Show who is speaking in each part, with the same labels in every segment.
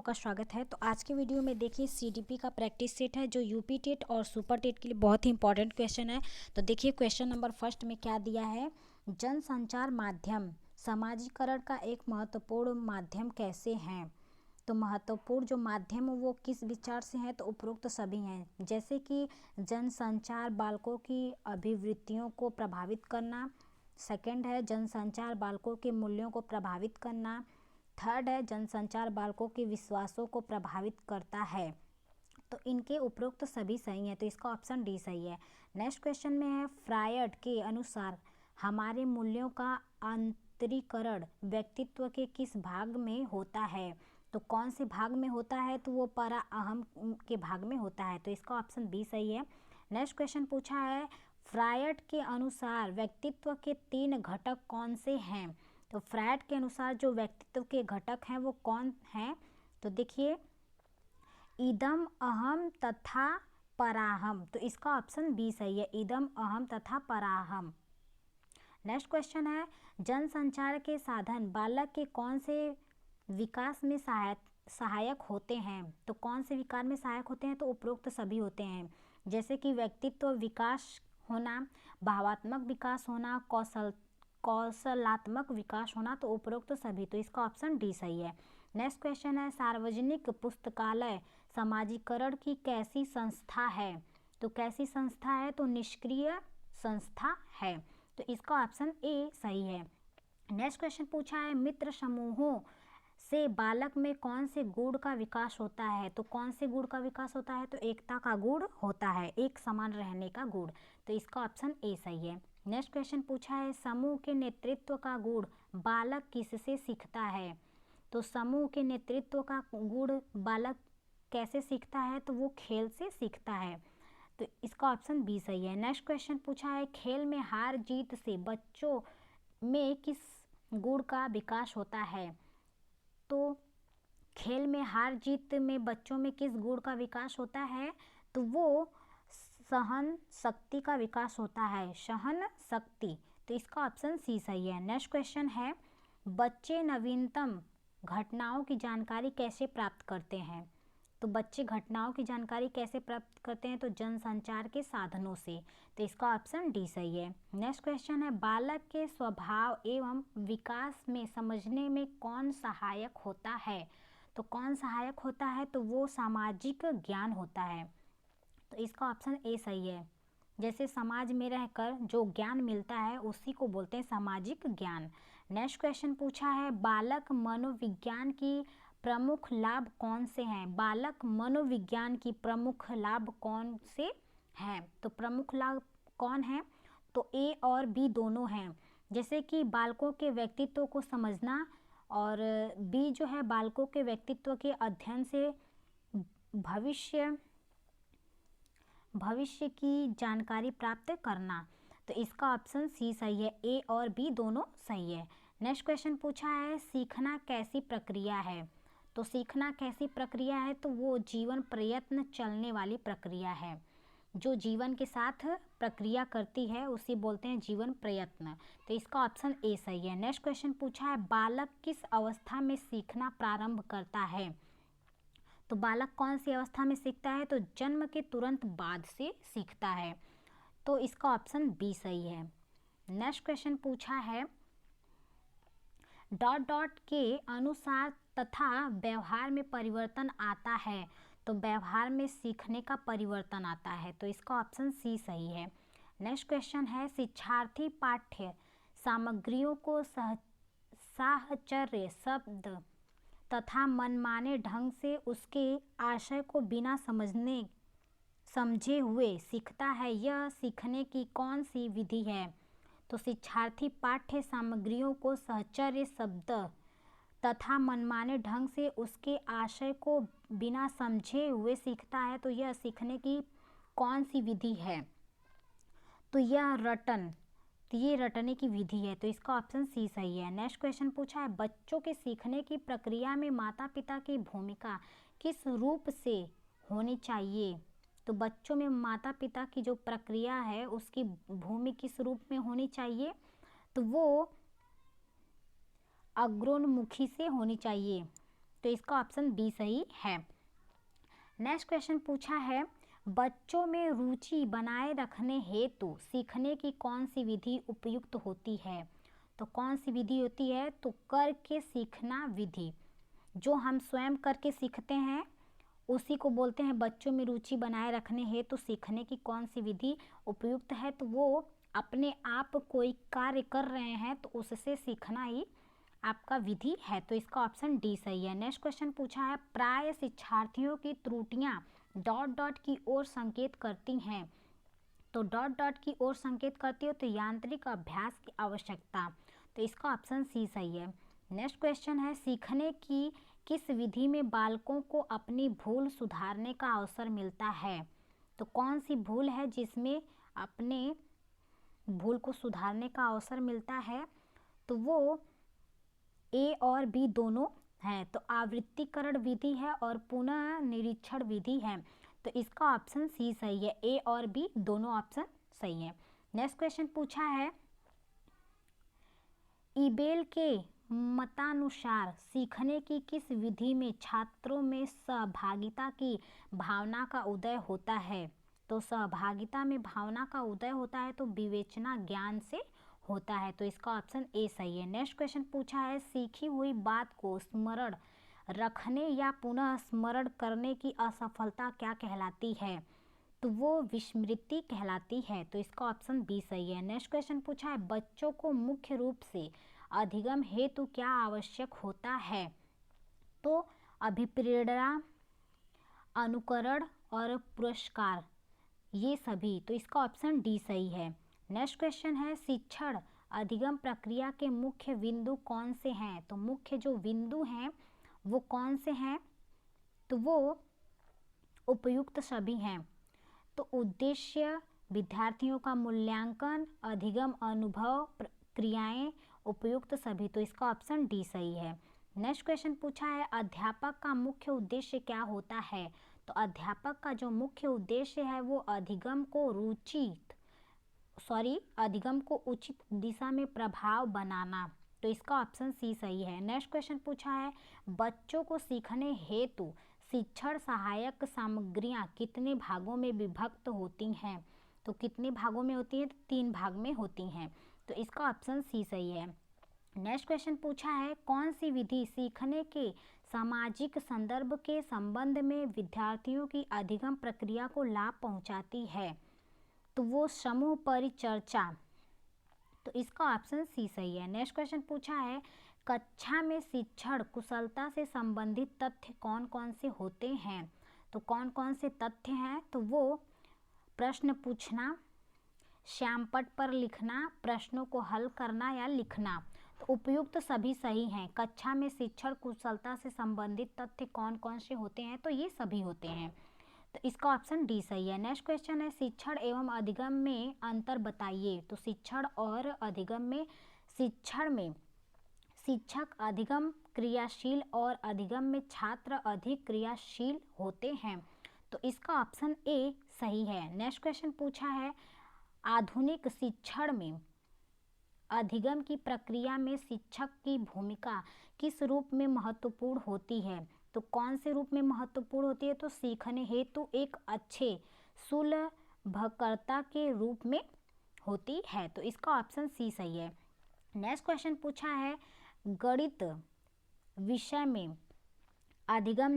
Speaker 1: का स्वागत है। तो आज के वीडियो में देखिए सीडीपी का प्रैक्टिस सेट है जो यूपी टेट और सुपर टेट के लिए बहुत ही इंपॉर्टेंट क्वेश्चन है। तो देखिए क्वेश्चन नंबर फर्स्ट में क्या दिया है, जनसंचार माध्यम समाजीकरण का एक महत्वपूर्ण माध्यम कैसे हैं। तो महत्वपूर्ण जो माध्यम वो किस विचार से हैं, तो उपरोक्त सभी हैं, जैसे कि जनसंचार बालकों की अभिवृत्तियों को प्रभावित करना, सेकंड है जनसंचार बालकों के मूल्यों को प्रभावित करना, थर्ड है जनसंचार बालकों के विश्वासों को प्रभावित करता है। तो इनके उपरोक्त सभी सही हैं, तो इसका ऑप्शन डी सही है। नेक्स्ट क्वेश्चन में है, फ्रायड के अनुसार हमारे मूल्यों का आंतरिकरण व्यक्तित्व के किस भाग में होता है। तो कौन से भाग में होता है, तो वो परा अहम के भाग में होता है, तो इसका ऑप्शन बी सही है। नेक्स्ट क्वेश्चन पूछा है, फ्रायड के अनुसार व्यक्तित्व के 3 घटक कौन से हैं। तो फ्रायड के अनुसार जो व्यक्तित्व के घटक हैं वो कौन हैं, तो देखिए इदम अहम तथा पराहम, तो इसका ऑप्शन बी सही है, इदम अहम तथा पराहम। नेक्स्ट क्वेश्चन है, जनसंचार के साधन बालक के कौन से विकास में सहायक होते हैं। तो कौन से विकार में सहायक होते हैं, तो उपरोक्त सभी होते हैं, जैसे कि व्यक्तित्व विकास होना, भावात्मक विकास होना, कौशलात्मक विकास होना, तो उपरोक्त सभी, तो इसका ऑप्शन डी सही है। नेक्स्ट क्वेश्चन है, सार्वजनिक पुस्तकालय समाजीकरण की कैसी संस्था है। तो कैसी संस्था है, तो निष्क्रिय संस्था है, तो इसका ऑप्शन ए सही है। नेक्स्ट क्वेश्चन पूछा है, मित्र समूहों से बालक में कौन से गुण का विकास होता है। तो कौन से गुण का विकास होता है, तो एकता का गुण होता है, एक समान रहने का गुण, तो इसका ऑप्शन ए सही है। नेक्स्ट क्वेश्चन पूछा है, समूह के नेतृत्व का गुण बालक किससे सीखता है। तो समूह के नेतृत्व का गुण बालक कैसे सीखता है, तो वो खेल से सीखता है, तो इसका ऑप्शन बी सही है। नेक्स्ट क्वेश्चन पूछा है, खेल में हार जीत से बच्चों में किस गुण का विकास होता है। तो खेल में हार जीत में बच्चों में किस गुण का विकास होता है, तो वो सहन शक्ति का विकास होता है, सहन शक्ति, तो इसका ऑप्शन सी सही है। नेक्स्ट क्वेश्चन है, बच्चे नवीनतम घटनाओं की जानकारी कैसे प्राप्त करते हैं। तो बच्चे घटनाओं की जानकारी कैसे प्राप्त करते हैं, तो जनसंचार के साधनों से, तो इसका ऑप्शन डी सही है। नेक्स्ट क्वेश्चन है, बालक के स्वभाव एवं विकास में समझने में कौन सहायक होता है। तो कौन सहायक होता है, तो वो सामाजिक ज्ञान होता है, तो इसका ऑप्शन ए सही है। जैसे समाज में रहकर जो ज्ञान मिलता है उसी को बोलते हैं सामाजिक ज्ञान। नेक्स्ट क्वेश्चन पूछा है, बालक मनोविज्ञान की प्रमुख लाभ कौन से हैं। बालक मनोविज्ञान की प्रमुख लाभ कौन से हैं, तो प्रमुख लाभ कौन है, तो ए और बी दोनों हैं, जैसे कि बालकों के व्यक्तित्व को समझना, और बी जो है बालकों के व्यक्तित्व के अध्ययन से भविष्य की जानकारी प्राप्त करना, तो इसका ऑप्शन सी सही है, ए और बी दोनों सही है। नेक्स्ट क्वेश्चन पूछा है, सीखना कैसी प्रक्रिया है। तो सीखना कैसी प्रक्रिया है, तो वो जीवन प्रयत्न चलने वाली प्रक्रिया है, जो जीवन के साथ प्रक्रिया करती है उसे बोलते हैं जीवन प्रयत्न, तो इसका ऑप्शन ए सही है। नेक्स्ट क्वेश्चन पूछा है, बालक किस अवस्था में सीखना प्रारंभ करता है। तो बालक कौन सी अवस्था में सीखता है, तो जन्म के तुरंत बाद से सीखता है, तो इसका ऑप्शन बी सही है। नेक्स्ट क्वेश्चन पूछा है, डॉट डॉट के अनुसार तथा व्यवहार में परिवर्तन आता है। तो व्यवहार में सीखने का परिवर्तन आता है, तो इसका ऑप्शन सी सही है। नेक्स्ट क्वेश्चन है, शिक्षार्थी पाठ्य सामग्रियों को साहचर्य शब्द तथा मनमाने ढंग से उसके आशय को बिना समझे हुए सीखता है, यह सीखने की कौन सी विधि है। तो शिक्षार्थी पाठ्य सामग्रियों को साहचर्य शब्द तथा मनमाने ढंग से उसके आशय को बिना समझे हुए सीखता है, तो यह सीखने की कौन सी विधि है, तो ये रटने की विधि है, तो इसका ऑप्शन सी सही है। नेक्स्ट क्वेश्चन पूछा है, बच्चों के सीखने की प्रक्रिया में माता पिता की भूमिका किस रूप से होनी चाहिए। तो बच्चों में माता पिता की जो प्रक्रिया है उसकी भूमि किस रूप में होनी चाहिए, तो वो अग्रोन्मुखी से होनी चाहिए, तो इसका ऑप्शन बी सही है। नेक्स्ट क्वेश्चन पूछा है, बच्चों में रुचि बनाए रखने हेतु सीखने की कौन सी विधि उपयुक्त होती है? तो कौन सी विधि होती है? तो करके सीखना विधि। जो हम स्वयं करके सीखते हैं उसी को बोलते हैं बच्चों में रुचि बनाए रखने हेतु सीखने की कौन सी विधि उपयुक्त है? तो वो अपने आप कोई कार्य कर रहे हैं तो उससे सीखना ही आपका विधि है। तो इसका ऑप्शन डी सही है। नेक्स्ट क्वेश्चन पूछा है, प्राय शिक्षार्थियों की त्रुटियां डॉट डॉट की ओर संकेत करती हैं। तो डॉट डॉट की ओर संकेत करती हो तो यांत्रिक अभ्यास की आवश्यकता। तो इसका ऑप्शन सी सही है। नेक्स्ट क्वेश्चन है, सीखने की किस विधि में बालकों को अपनी भूल सुधारने का अवसर मिलता है? तो कौन सी भूल है जिसमें अपने भूल को सुधारने का अवसर मिलता है? तो वो ए और बी दोनों हैं। तो आवृत्तिकरण विधि है और पुनः निरीक्षण विधि है। तो इसका ऑप्शन सी सही है। ए और बी दोनों ऑप्शन सही है। नेक्स्ट क्वेश्चन पूछा है, ईबेल के मतानुसार सीखने की किस विधि में छात्रों में सहभागिता की भावना का उदय होता है? तो सहभागिता में भावना का उदय होता है तो विवेचना ज्ञान से होता है। तो इसका ऑप्शन ए सही है। नेक्स्ट क्वेश्चन पूछा है, सीखी हुई बात को स्मरण रखने या पुनः स्मरण करने की असफलता क्या कहलाती है? तो वो विस्मृति कहलाती है। तो इसका ऑप्शन बी सही है। नेक्स्ट क्वेश्चन पूछा है, बच्चों को मुख्य रूप से अधिगम हेतु क्या आवश्यक होता है? तो अभिप्रेरणा, अनुकरण और पुरस्कार, ये सभी। तो इसका ऑप्शन डी सही है। नेक्स्ट क्वेश्चन है, शिक्षण अधिगम प्रक्रिया के मुख्य बिंदु कौन से हैं? तो मुख्य जो बिंदु हैं वो कौन से हैं? तो वो उपयुक्त सभी हैं। तो उद्देश्य, विद्यार्थियों का मूल्यांकन, अधिगम अनुभव, क्रियाएं, उपयुक्त सभी। तो इसका ऑप्शन डी सही है। नेक्स्ट क्वेश्चन पूछा है, अध्यापक का मुख्य उद्देश्य क्या होता है? तो अध्यापक का जो मुख्य उद्देश्य है वो अधिगम को उचित दिशा में प्रभाव बनाना। तो इसका ऑप्शन सी सही है। नेक्स्ट क्वेश्चन पूछा है, बच्चों को सीखने हेतु शिक्षण सहायक सामग्रियां कितने भागों में विभक्त होती हैं? तो कितने भागों में होती हैं? तो 3 भाग में होती हैं। तो इसका ऑप्शन सी सही है। नेक्स्ट क्वेश्चन पूछा है, कौन सी विधि सीखने के सामाजिक संदर्भ के संबंध में विद्यार्थियों की अधिगम प्रक्रिया को लाभ पहुंचाती है? तो वो समूह परिचर्चा। तो इसका ऑप्शन सी सही है। नेक्स्ट क्वेश्चन पूछा है, कक्षा में शिक्षण कुशलता से संबंधित तथ्य कौन कौन से होते हैं? तो कौन कौन से तथ्य हैं? तो वो प्रश्न पूछना, श्यामपट्ट पर लिखना, प्रश्नों को हल करना या लिखना। तो उपयुक्त सभी सही हैं। कक्षा में शिक्षण कुशलता से संबंधित तथ्य कौन कौन से होते हैं? तो ये सभी होते हैं। तो इसका ऑप्शन डी सही है। नेक्स्ट क्वेश्चन है, शिक्षण एवं अधिगम में अंतर बताइए। तो शिक्षण और अधिगम में, शिक्षण में शिक्षक अधिगम क्रियाशील और अधिगम में छात्र अधिक क्रियाशील होते हैं। तो इसका ऑप्शन ए सही है। नेक्स्ट क्वेश्चन पूछा है, आधुनिक शिक्षण में अधिगम की प्रक्रिया में शिक्षक की भूमिका किस रूप में महत्वपूर्ण होती है? तो कौन से रूप में महत्वपूर्ण होती है? तो सीखने हेतु एक अच्छे सुलभकर्ता के रूप में होती है। तो इसका ऑप्शन सी सही है। नेक्स्ट क्वेश्चन पूछा है, गणित विषय में अधिगम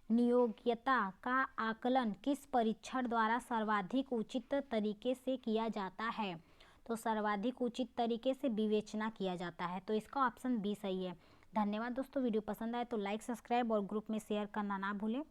Speaker 1: नियोग्यता का आकलन किस परीक्षण द्वारा सर्वाधिक उचित तरीके से किया जाता है? तो सर्वाधिक उचित तरीके से विवेचना किया जाता है। तो इसका ऑप्शन बी सही है। धन्यवाद दोस्तों, वीडियो पसंद आए तो लाइक, सब्सक्राइब और ग्रुप में शेयर करना ना भूलें।